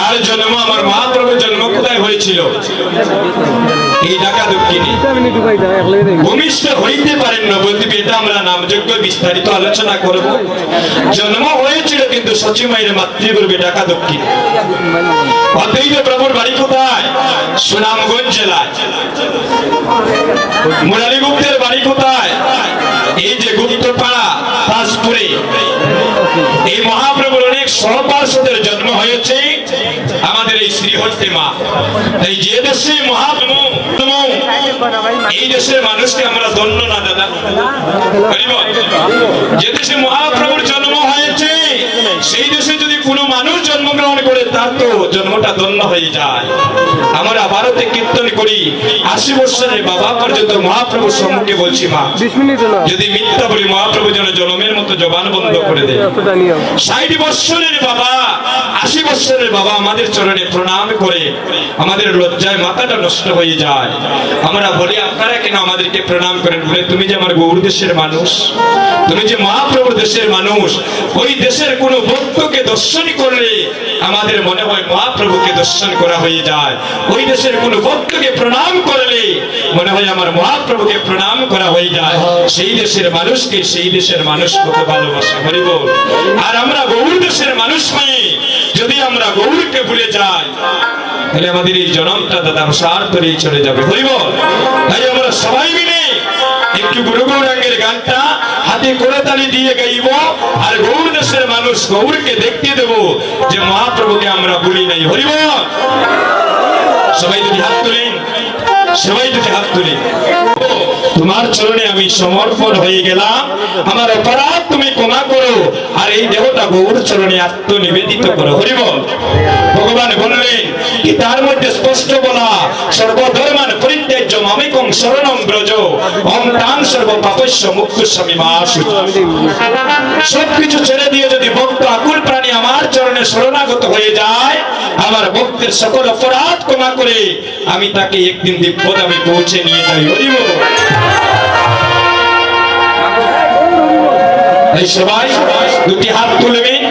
তার জন্ম আমার মহাপ্রভুর জন্ম কোথায় হয়েছিল? এই ঢাকা দক্ষিণে। ভূমিষ্ঠ হইতে পারেন নবদ্বীপে, এটা আমরা নামযোগ্য বিস্তারিত আলোচনা করব। জন্ম হয়েছিল কিন্তু সচিমায়ের মাতৃগর্ভে ঢাকা দক্ষিণে। অদ্বৈত প্রভুর বাড়ি কোথায়? সুনামগঞ্জ জেলায়। মুরারি গুপ্তের বাড়ি কোথায়? এই যে গুপ্তপাড়া তাজপুরে। এই মহাপ্রভুর অনেক সহপার্ষদের জন্ম হয়েছে আমাদের এই শ্রীহট্টে মা। এই যে দেশে মহাপ্রভু, এই দেশের মানুষকে আমরা ধন্য না দাদা? যে দেশে মহাপ্রভুর জন্ম হয়েছে সেই দেশে যদি কোনো মানুষ জন্মগ্রহণ করে তার তো জন্মটা ধন্য হয়ে যায়। আমরা ভারতে কীর্তন করি ৮০ বছরের বাবা পর্যন্ত মহাপ্রভুর সম্মুখে বলছি, মা যদি মিথ্যা বলি মহাপ্রভু যেন জনমের মতো জবান বন্ধ করে দেয়। ৬০ বছরের বাবা, ৮০ বছরের বাবা আমাদের চরণে প্রণাম করে আমাদের লজ্জায় মাথাটা নষ্ট হয়ে যায়। আমরা বলি আপনারা কেন আমাদেরকে প্রণাম করেন? বলে তুমি যে আমার গৌর দেশের মানুষ, তুমি যে মহাপ্রভুর দেশের মানুষ, ওই দেশের কোন ভক্তকে দর্শন করলে আমাদের মনে হয় মহাপ্রভুকে দর্শন করা হয়ে যায়। ওই দেশের কোন ভক্তকে প্রণাম করলে মনে হয় আমার মহাপ্রভুকে প্রণাম করা হয়ে যায়। সেই দেশের মানুষকে সেই দেশের মানুষ কত ভালোবাসে, হরি বল। আর আমরা গৌর দেশের মানুষ হয়ে যদি আমরা গৌরকে ভুলে যাই তাহলে আমাদের এই জনমটা দাদা সার্থরেই চলে যাবে, হরি বল। তাই আমরা সবাই মিলে একটু গুরু গৌরাঙ্গের গানটা হাতে করতালি দিয়ে গাইব, আর গৌর দেশের মানুষ গৌরকে দেখিয়ে দেব যে মহাপ্রভুকে আমরা ভুলি নাই, হরি বল। সবাই যদি হাত তুলেন, সবাই যদি হাত তুলেন। তোমার চরণে আমি সমর্পণ হয়ে গেলাম, আমার অপরাধ তুমি ক্ষমা করো, আর এই দেহটা গৌর চরণে আত্মনিবেদিত করো, হরি বল। ভগবান বললেন কি তার মধ্যে স্পষ্ট বলা, সর্বধর্মান পরিত্যাজ্য মামেকং শরণং ব্রজ, ওম তাং সর্ব পাপস্য মুক্তস্বামী মা শুচি। সবকিছু ছেড়ে দিয়ে যদি ভক্ত আকুল প্রাণী আমার চরণে শরণাগত হয়ে যায়, আমার ভক্তের সকল অপরাধ ক্ষমা করে আমি তাকে একদিন দিব্যধামে পৌঁছে নিয়ে যাই, হরি বল। সবাই দুটি হাত তুলবেন,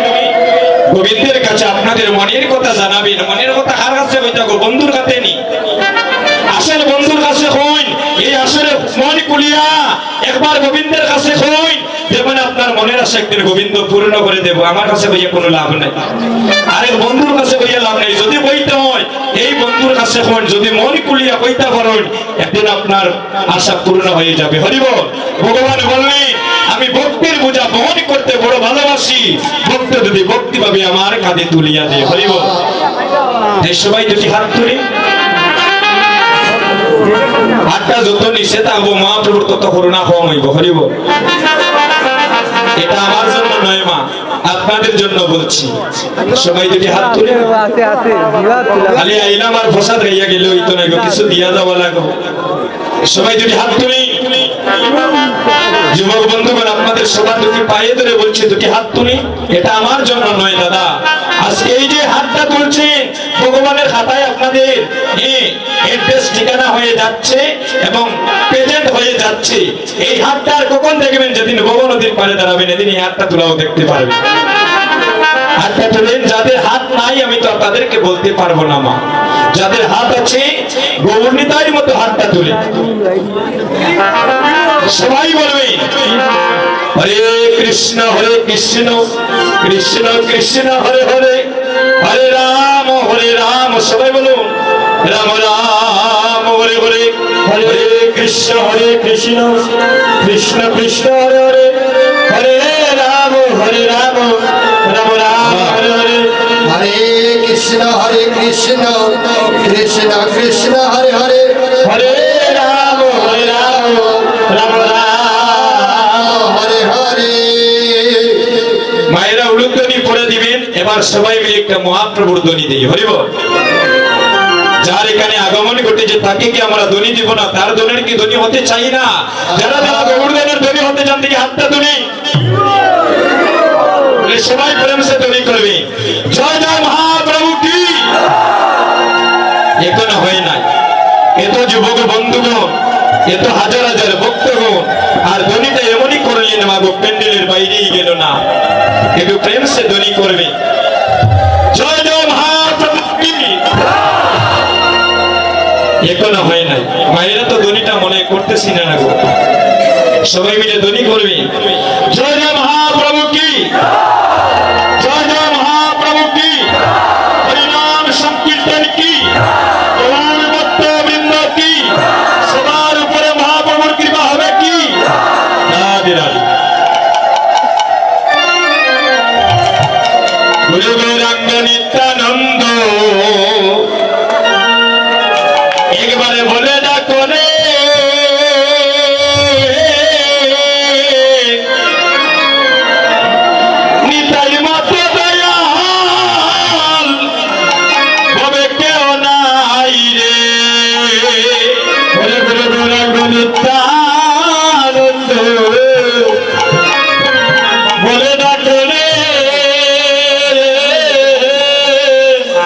গোবিন্দের কাছে আপনাদের মনের কথা জানাবেন। মনের কথা কার কাছে কইতা গো? বন্ধুর কাছে নি। আসেন বন্ধুর কাছে হইন, এই আসলে মন কুলিয়া একবার গোবিন্দের কাছে হইন, দেখবেন আপনার মনের আশা একদিন গোবিন্দ পূর্ণ করে দেব। আমার কাছে বইয়া কোনো লাভ নাই, আরেক বন্ধুর কাছে বইয়া লাভ নাই। যদি বইতে হয় এই বন্ধুর কাছে হইন, যদি মন কুলিয়া কইতা পারেন একদিন আপনার আশা পূর্ণ হয়ে যাবে, হরি বল। ভগবান বললেন আমি ভক্তির বোঝা বহন করতে বড় ভালোবাসি, ভক্ত যদি ভক্তি পাবে আমার কাঁধে তুলিয়া দিয়ে, হরি বল। এই সবাই যদি হাত তুলে, হাতটা যত নিচে থাকবো মহাপ্রভুর তত করুণা কম হইব, হরি বল। এটা আমার জন্য নয় মা, আপনাদের জন্য বলছি। সবাই যদি হাত তুলে, খালি আইলাম আর প্রসাদ গাইয়া গেলে হইতো না, কিছু দিয়া যাওয়া লাগবে। সবাই যদি হাত তুলি, যুবক বন্ধুগণ আপনাদের সবার দুটি পায়ে ধরে বলছি দুটি হাত তুলি। এটা আমার জন্য নয় দাদা, আজকে এই যে হাতটা তুলছেন ভগবানের খাতায় আপনাদের এড্রেস ঠিকানা হয়ে যাচ্ছে এবং প্রেজেন্ট হয়ে যাচ্ছে। এই হাতটা আর কখন দেখবেন? যেদিন ভগবান নদীর পারে দাঁড়াবেন এদিন এই হাতটা তোলাও দেখতে পারবেন। হাতটা তুলেন। যাদের হাত নাই আমি তো তাদেরকে বলতে পারবো না মা, যাদের হাত আছে গৌরনিতাইর মতো হাতটা তুলে সবাই বলবেন হরে কৃষ্ণ কৃষ্ণ কৃষ্ণ হরে হরে, হরে রাম সবাই বলুন রাম রাম হরে হরে, হরে কৃষ্ণ কৃষ্ণ কৃষ্ণ হরে হরে, হরে রাম রাম রাম হরে হরে, হরে কৃষ্ণ কৃষ্ণ কৃষ্ণ হরে হরে, হরে রাম রাম রাম হরে হরে। মায়েরা উলুধ্বনি পড়ে দিবেন। এবার সবাই মিলে একটা মহাপ্রভুর ধ্বনি দিই, হরি বল। যার এখানে আগমন ঘটেছে তাকে কি আমরা ধ্বনি দিব না? তার ধ্বনির কি ধ্বনি হতে চাই না? যারা যারা গৌরধনের ধ্বনি হতে চান থেকে হাতটা তুলি, সবাই প্রেম সে ধ্বনি করবে জয় জয় মহাপ্রভু কি। এখনো হয় নাই, এত যুবক বন্ধুগণ, এত হাজার হাজার ভক্তগণ, আর ধ্বনিটা এমনই করলেন মাগো প্যান্ডেলের বাইরেই গেল না। একটু প্রেম সে ধ্বনি করবে জয় জয় মহাপ্রভু। এখনো হয় নাই। মায়েরা তো ধ্বনিটা মনে করতেছি না গো, সবাই মিলে ধ্বনি করবি জয় জয় মহাপ্রভু কি।